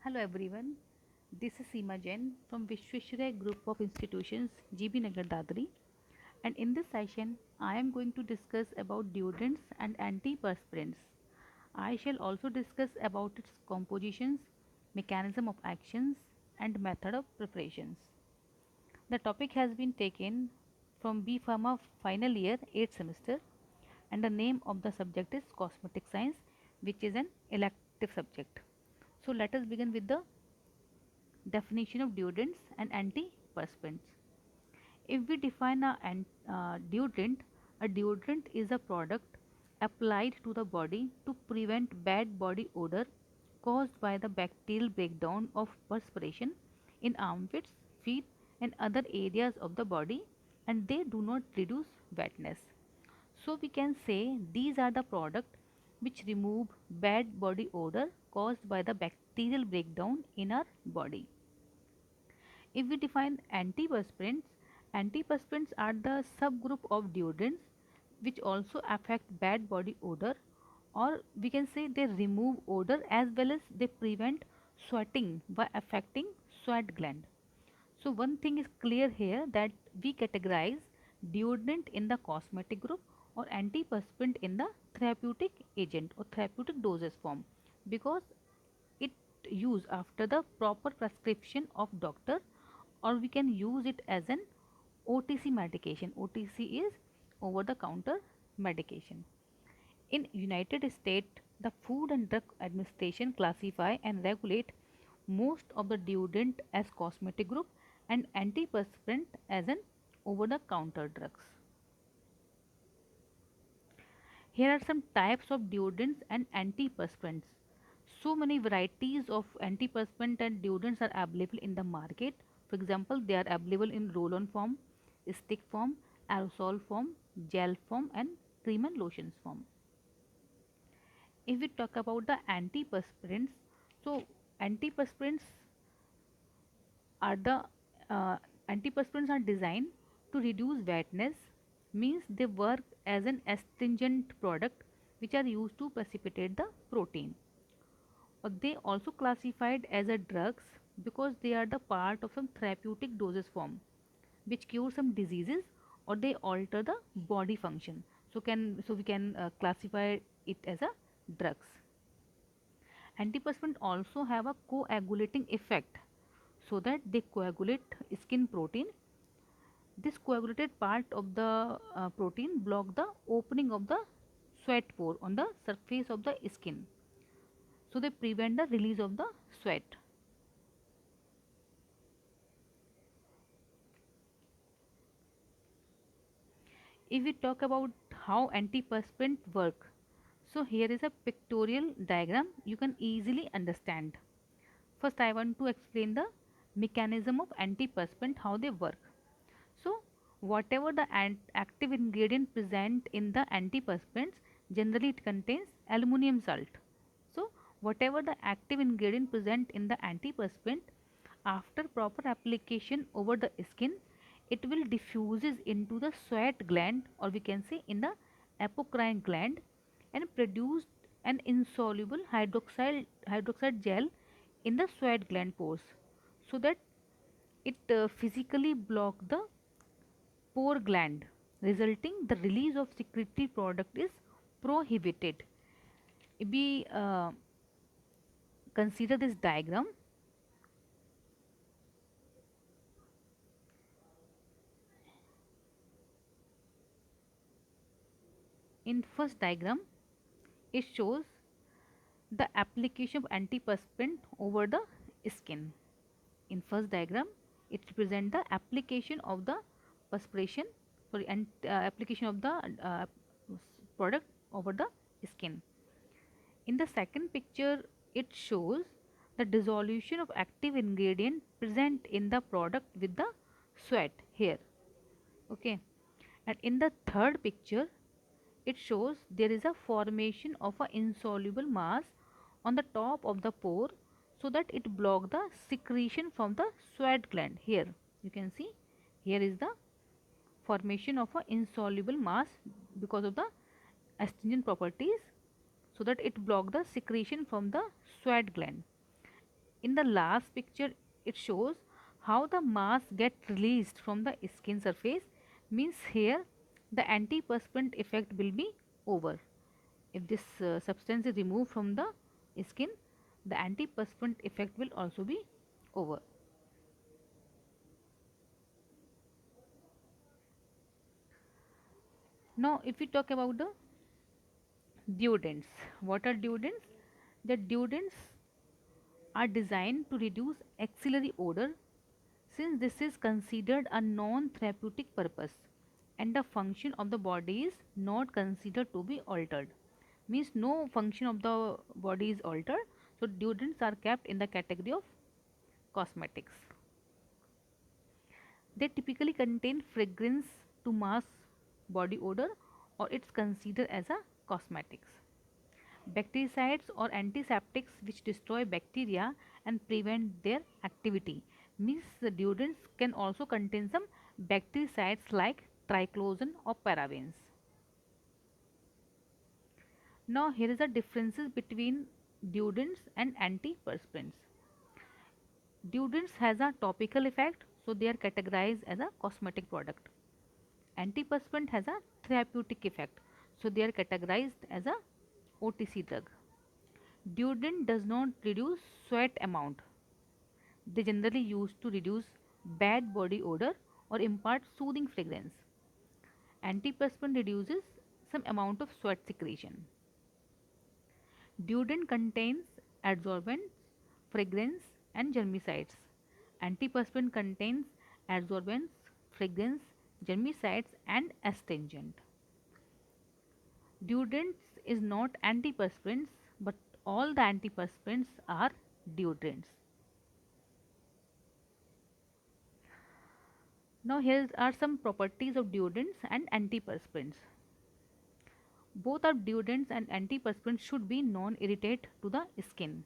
Hello everyone, this is Seema Jain from Vishweshwaraya Group of Institutions, GB Nagar Dadri, and in this session I am going to discuss about deodorants and antiperspirants. I shall also discuss about its compositions, mechanism of actions and method of preparations. The topic has been taken from B Pharma final year 8th semester and the name of the subject is Cosmetic Science, which is an elective subject. So let us begin with the definition of deodorants and antiperspirants. If we define a deodorant is a product applied to the body to prevent bad body odor caused by the bacterial breakdown of perspiration in armpits, feet, and other areas of the body, and they do not reduce wetness. So we can say these are the products which remove bad body odor caused by the bacterial breakdown in our body. If we define antiperspirants, antiperspirants are the subgroup of deodorants which also affect bad body odor, or we can say they remove odor as well as they prevent sweating by affecting sweat gland. So one thing is clear here that we categorize deodorant in the cosmetic group or antiperspirant in the therapeutic agent or therapeutic doses form because it used after the proper prescription of doctor, or we can use it as an OTC medication. OTC is over the counter medication. In United States, the Food and Drug Administration classify and regulate most of the deodorant as cosmetic group and antiperspirant as an over the counter drugs. Here are some types of deodorants and antiperspirants. So many varieties of antiperspirant and deodorants are available in the market. For example, they are available in roll-on form, stick form, aerosol form, gel form, and cream and lotions form. If we talk about the antiperspirants, so antiperspirants are the uh, antiperspirants are designed to reduce wetness, means they work as an astringent product which are used to precipitate the protein. Or they also classified as a drugs because they are the part of some therapeutic doses form which cure some diseases or they alter the body function. So we can classify it as a drugs. Antiperspirant also have a coagulating effect so that they coagulate skin protein. This coagulated part of the protein block the opening of the sweat pore on the surface of the skin, so they prevent the release of the sweat. If we talk about how antiperspirant work, so here is a pictorial diagram you can easily understand. First I want to explain the mechanism of antiperspirant, how they work. So whatever the active ingredient present in the antiperspirants, generally it contains aluminum salt. So whatever the active ingredient present in the antiperspirant, after proper application over the skin, it will diffuses into the sweat gland, or we can say in the apocrine gland, and produce an insoluble hydroxide gel in the sweat gland pores, so that it physically block the pore gland, resulting the release of secretory product is prohibited. If we consider this diagram, in first diagram it shows the application of antiperspirant over the skin. In first diagram it represents the application of the perspiration, sorry, and application of the product over the skin. In the second picture, it shows the dissolution of active ingredient present in the product with the sweat here. Okay. And in the third picture, it shows there is a formation of an insoluble mass on the top of the pore so that it block the secretion from the sweat gland. Here you can see here is the formation of an insoluble mass because of the astringent properties, so that it block the secretion from the sweat gland. In the last picture, it shows how the mass get released from the skin surface. Means here the antiperspirant effect will be over. If this substance is removed from the skin, the antiperspirant effect will also be over. Now, if we talk about the deodorants, what are deodorants? The deodorants are designed to reduce axillary odor since this is considered a non-therapeutic purpose and the function of the body is not considered to be altered. Means no function of the body is altered. So deodorants are kept in the category of cosmetics. They typically contain fragrance to mask body odor or it's considered as a cosmetics. Bactericides or antiseptics which destroy bacteria and prevent their activity. Means the deodorants can also contain some bactericides like triclosan or parabens. Now here is the differences between deodorants and antiperspirants. Deodorants has a topical effect, so they are categorized as a cosmetic product. Antiperspirant has a therapeutic effect, so they are categorized as a OTC drug. Deodorant does not reduce sweat amount. They generally used to reduce bad body odor or impart soothing fragrance. Antiperspirant reduces some amount of sweat secretion. Deodorant contains adsorbents, fragrance and germicides. Antiperspirant contains adsorbents, fragrance, germicides and astringent. Deodorants is not antiperspirants, but all the antiperspirants are deodorants. Now here are some properties of deodorants and antiperspirants. Both are deodorants and antiperspirants should be non-irritate to the skin.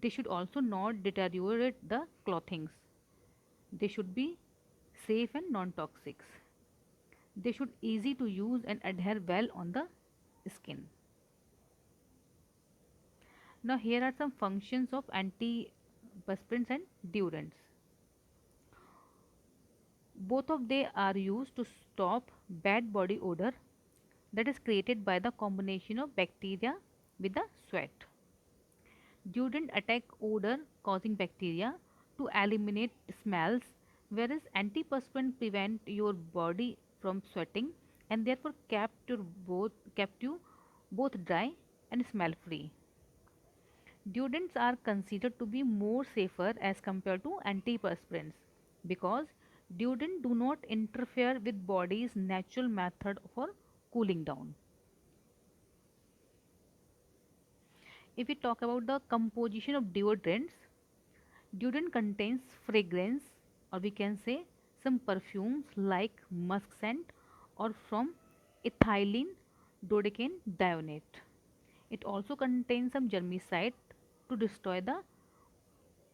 They should also not deteriorate the clothings. They should be safe and non-toxic. They should easy to use and adhere well on the skin. Now here are some functions of antiperspirants and deodorants. Both of they are used to stop bad body odor that is created by the combination of bacteria with the sweat. Deodorant attack odor causing bacteria to eliminate smells, whereas antiperspirant prevent your body from sweating and therefore kept you both dry and smell free. Deodorants are considered to be more safer as compared to antiperspirants because deodorants do not interfere with body's natural method for cooling down. If we talk about the composition of deodorants, deodorant contains fragrance or we can say some perfumes like musk scent or from ethylene dodecaine dionate. It also contains some germicide to destroy the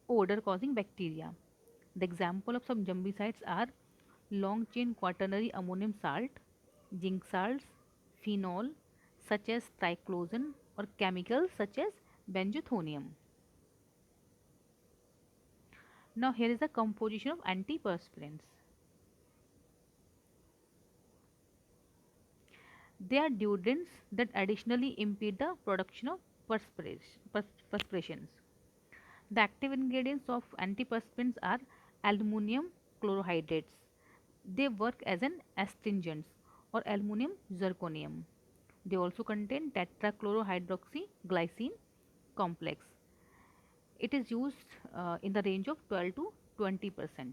odor causing bacteria. The example of some germicides are long chain quaternary ammonium salt, zinc salts, phenol such as triclosan or chemicals such as benzothonium. Now here is the composition of antiperspirants. They are deodorants that additionally impede the production of perspirations. The active ingredients of antiperspirants are aluminum chlorohydrates. They work as an astringent or aluminum zirconium. They also contain tetrachlorohydroxyglycine complex. It is used in the range of 12 to 20%.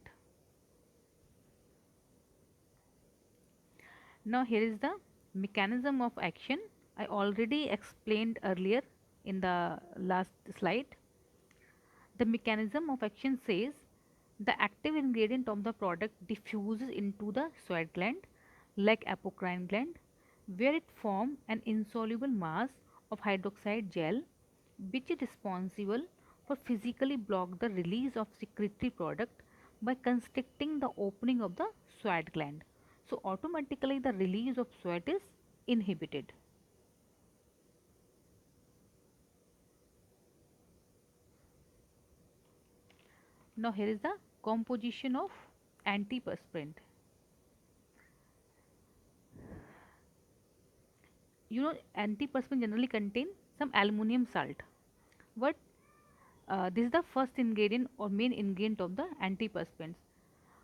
Now here is the mechanism of action. I already explained earlier in the last slide. The mechanism of action says the active ingredient of the product diffuses into the sweat gland like apocrine gland where it forms an insoluble mass of hydroxide gel which is responsible for physically block the release of secretory product by constricting the opening of the sweat gland. So automatically the release of sweat is inhibited. Now here is the composition of antiperspirant. Antiperspirant generally contain some aluminum salt, but this is the first ingredient or main ingredient of the antiperspirants,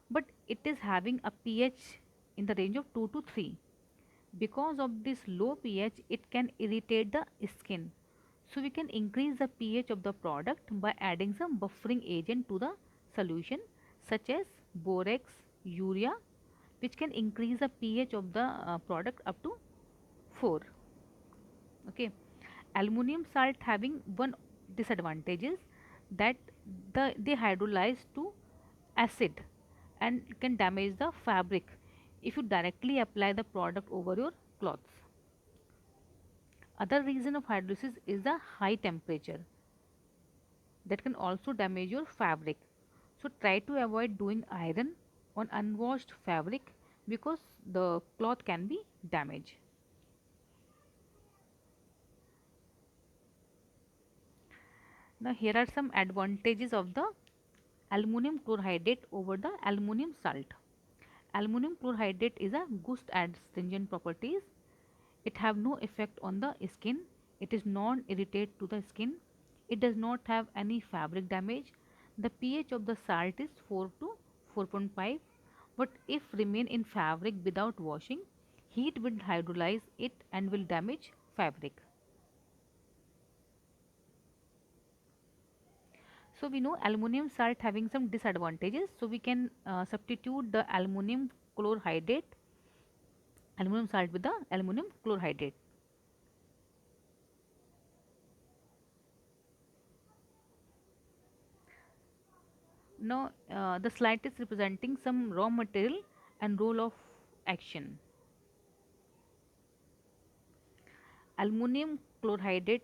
but it is having a pH in the range of 2 to 3. Because of this low pH, it can irritate the skin. So we can increase the pH of the product by adding some buffering agent to the solution, such as borax, urea, which can increase the pH of the product up to 4. Okay, aluminum salt having one disadvantage is that they hydrolyze to acid and can damage the fabric if you directly apply the product over your clothes. Other reason of hydrolysis is the high temperature that can also damage your fabric. So try to avoid doing iron on unwashed fabric because the cloth can be damaged. Now here are some advantages of the aluminum chlorhydrate over the aluminum salt. Aluminum chlorhydrate is a good astringent properties. It have no effect on the skin. It is non-irritate to the skin. It does not have any fabric damage. The pH of the salt is 4 to 4.5, but if remain in fabric without washing, heat will hydrolyze it and will damage fabric. So we know aluminum salt having some disadvantages. So we can substitute the aluminum salt with the aluminum chlorhydrate. Now the slide is representing some raw material and role of action. Aluminum chlorhydrate,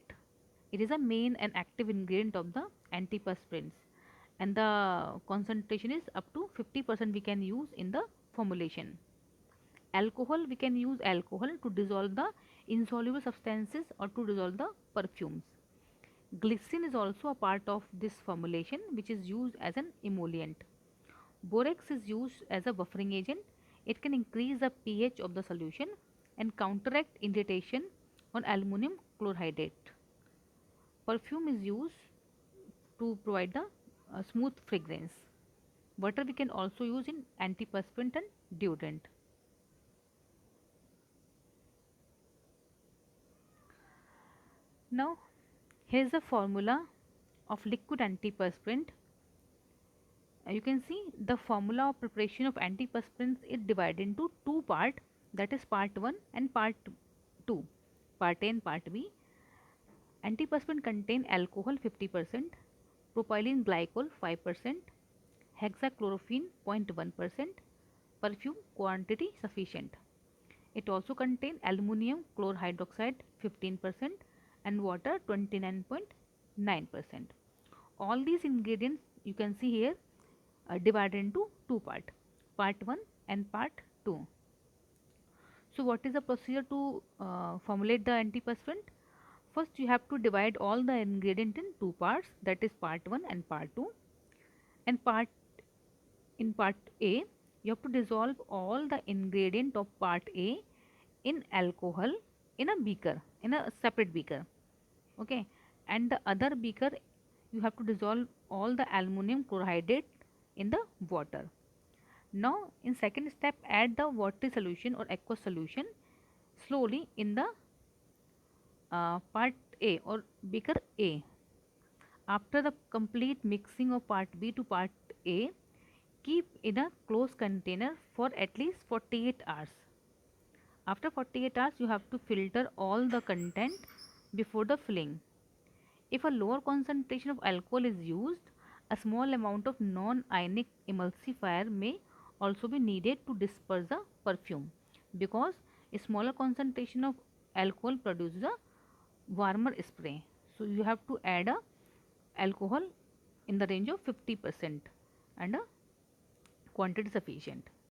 it is a main and active ingredient of the antiperspirants, and the concentration is up to 50% we can use in the formulation. Alcohol, we can use alcohol to dissolve the insoluble substances or to dissolve the perfumes. Glycerin is also a part of this formulation, which is used as an emollient. Borax is used as a buffering agent. It can increase the pH of the solution and counteract irritation on aluminum chlorhydrate. Perfume is used to provide the smooth fragrance. Water we can also use in antiperspirant and deodorant. Now here is the formula of liquid antiperspirant. You can see the formula of preparation of antiperspirants is divided into two parts, that is part 1 and part 2, part A and part B. Antiperspirant contain alcohol 50%, propylene glycol 5%, hexachlorophene 0.1%, perfume quantity sufficient. It also contains aluminum chlorhydroxide 15% and water 29.9%. All these ingredients you can see here divided into two parts, part 1 and part 2. So what is the procedure to formulate the antiperspirant? First you have to divide all the ingredient in two parts, that is part 1 and part 2. And in part A you have to dissolve all the ingredient of part A in alcohol in a beaker, in a separate beaker. Okay, and the other beaker you have to dissolve all the aluminum chlorhydrate in the water. Now in second step, add the watery solution or aqueous solution slowly in the part A or beaker A. After the complete mixing of part B to part A, keep in a closed container for at least 48 hours. After 48 hours, you have to filter all the content before the filling. If a lower concentration of alcohol is used, a small amount of non-ionic emulsifier may also be needed to disperse the perfume, because a smaller concentration of alcohol produces a warmer spray. So you have to add a alcohol in the range of 50% and a quantity sufficient.